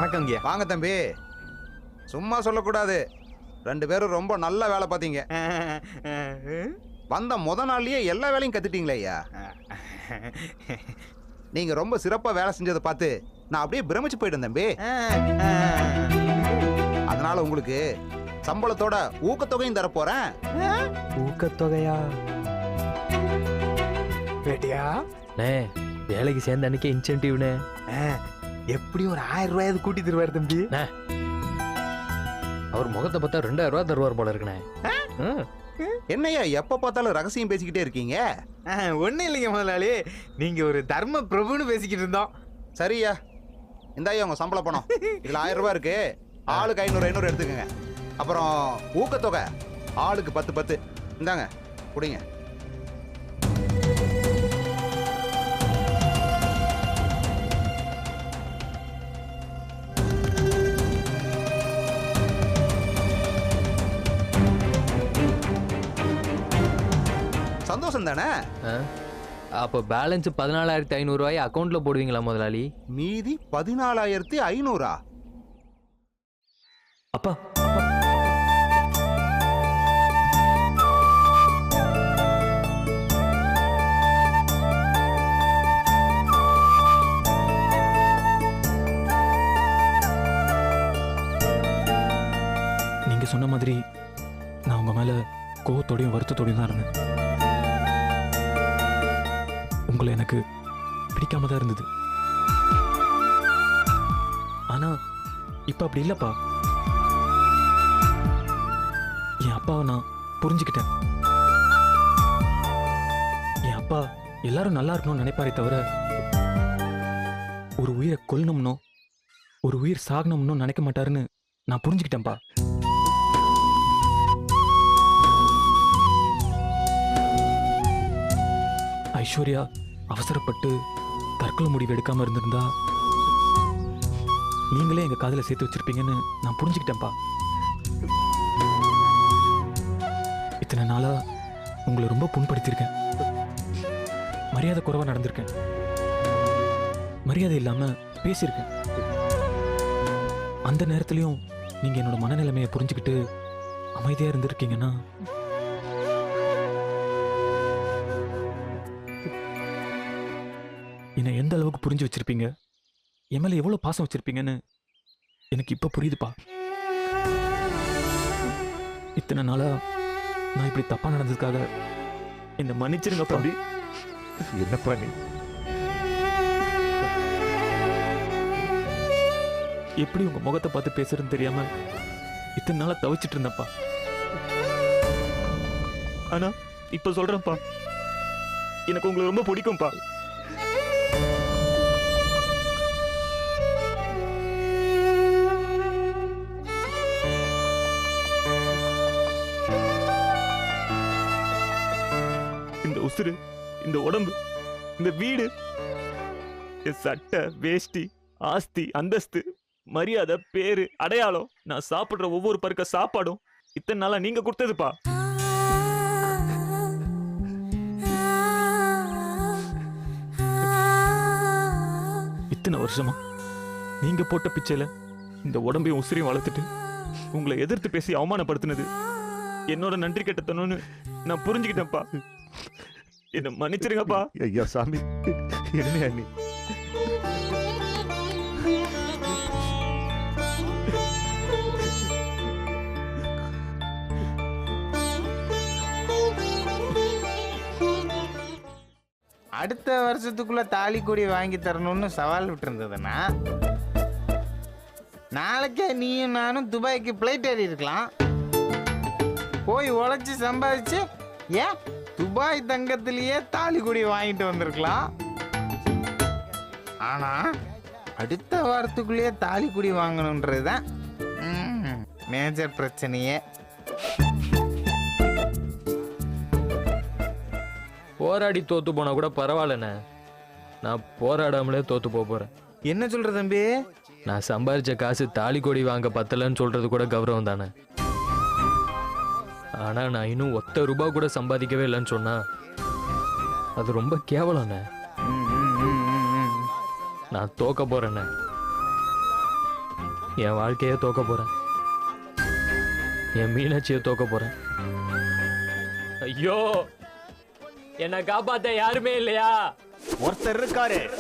வணக்கம்ங்க. வாங்க தம்பி. சும்மா சொல்லக்கூடாது, 2 பேரும் ரொம்ப நல்ல வேலை பார்த்தீங்க. வந்த நாள்லயே எல்லா வேலையும் கத்துட்டீங்களே ஐயா. நீங்க ரொம்ப சிறப்பா வேலை செஞ்சதை பார்த்து நான் அப்படியே பிரமிச்சு போயிட்டேன் தம்பி. அதனால உங்களுக்கு சம்பளத்தோட ஊக்கத்தொகையும் தரப்போறேன். ஊக்கத்தொகையா? வேட்டியா வேலைக்கு சேர்ந்த அன்னைக்கு இன்சென்டிவ்னே எப்படி ஒரு 1000 ரூபாயாவது கூட்டி தருவாரு தம்பி. அவர் முகத்தை பார்த்தா 2000 ரூபாய் தருவார் போல இருக்குண்ணே. என்னையா எப்ப பார்த்தாலும் ரகசியம் பேசிக்கிட்டே இருக்கீங்க? ஒன்னும் இல்லைங்க முதலாளி, நீங்க ஒரு தர்ம பிரபுன்னு பேசிக்கிட்டு இருந்தோம். சரியா, இந்தாயா உங்க சம்பள பணம். இதுல 1000 ரூபாய் இருக்கு, ஆளுக்கு 500 எடுத்துக்கங்க. அப்புறம் ஊக்கத்தொகை ஆளுக்கு 10 இந்தாங்க குடிங்க. சந்தோஷம் தானே? அப்போ பேலன்ஸ் 14,500 ரூபாய் அக்கௌண்ட்ல போடுவீங்களா முதலாளி? மீதி 14,500. அப்பா நீங்க சொன்ன மாதிரி நான் உங்க மேல கோவத்தோடையும் வருத்தத்தோடையும் தான் இருந்தேன். உங்களை எனக்கு பிடிக்காம தான் இருந்தது. ஆனா இப்ப அப்படி இல்லப்பா. என் அப்பாவை நான் புரிஞ்சுக்கிட்டேன். என் அப்பா எல்லாரும் நல்லா இருக்கணும்னு நினைப்பாரே தவிர ஒரு உயிரை கொல்லணும்னோ ஒரு உயிர் சாகணும்னு நினைக்க மாட்டாருன்னு நான் புரிஞ்சுக்கிட்டேன்ப்பா. ஐஸ்வர்யா அவசரப்பட்டு தற்கொலை முடிவு எடுக்காம இருந்திருந்தா நீங்களே எங்க காதல சேர்த்து வச்சிருப்பீங்கன்னு நான் புரிஞ்சுக்கிட்டேன்ப்பா. இத்தனை நாளா உங்களை ரொம்ப புண்படுத்தியிருக்கேன். மரியாதை குறைவா நடந்திருக்கேன். மரியாதை இல்லாம பேசியிருக்கேன். அந்த நேரத்திலையும் நீங்க என்னோட மனநிலைமையை புரிஞ்சுக்கிட்டு அமைதியா இருந்திருக்கீங்கன்னா என்னை எந்த அளவுக்கு புரிஞ்சு வச்சிருப்பீங்க, என் மேல எவ்வளவு பாசம் வச்சிருப்பீங்கன்னு எனக்கு இப்ப புரியுதுப்பா. இத்தனை நாளா நான் இப்படி தப்பா நடந்ததுக்காக என்ன மன்னிச்சிருங்க தம்பி. என்னப்பா நீ எப்படி உங்க முகத்தை பார்த்து பேசுறதுன்னு தெரியாம இத்தனை நாளா தவிச்சிட்டு இருந்தப்பா. ஆனா இப்ப சொல்றேன்ப்பா, எனக்கு உங்களை ரொம்ப பிடிக்கும்பா. இந்த உசுறு, இந்த உடம்பு, இந்த வீடு, என் சட்டை வேஷ்டி, ஆஸ்தி அந்தஸ்து, மரியாதை பேரு அடையாளம், நான் சாப்பிடுற ஒவ்வொரு பருக்க சாப்பாடும் இத்தனை நாளா நீங்க கொடுத்ததுப்பா. இத்தனை வருஷமா நீங்க போட்ட பிச்சையில இந்த உடம்பையும் உசுரையும் வளர்த்துட்டு உங்களை எதிர்த்து பேசி அவமானப்படுத்தினது என்னோட நன்றி கெட்டத்தனம்னு நான் புரிஞ்சுக்கிட்டேன்ப்பா. என்ன மன்னிச்சிருங்கப்பா. ஐயா சாமி, என்ன நீ? அடுத்த வருஷத்துக்குள்ள தாலி கொடி வாங்கி தரணும்னு சவால் விட்டு இருந்ததுன்னா நாளைக்கே நீயும் நானும் துபாய்க்கு பிளைட் ஏறி இருக்கலாம். போய் உழைச்சி சம்பாதிச்சு ஏன் துபாய் தங்கத்திலேயே தாலி கொடி வாங்கிட்டு வந்திருக்கலாம். ஆனா அடுத்த வாரத்துக்குள்ளேயே தாலி கொடி வாங்கணுன்றதுதான் மேஜர் பிரச்சனையே. போராடி தோத்து போனா கூட பரவாயில்லண்ணே, நான் போராடாமலே தோத்து போறேன். என்ன சொல்ற தம்பி? நான் சம்பாதிச்ச காசு தாலி கொடி வாங்க பத்தலன்னு சொல்றது கூட கௌரவம் தானே. ஆனா நான் இன்னும் ₹1 கூட சம்பாதிக்கவே இல்லைன்னு சொன்னா அது ரொம்ப கேவலண்ணே. நான் தோக்க போறேண்ணே. என் வாழ்க்கையே தோக்க போறேன். என் மீனாட்சியை தோக்க போறேன். ஐயோ, என்னை காப்பாத்த யாருமே இல்லையா? ஒருத்தர் இருக்காரு.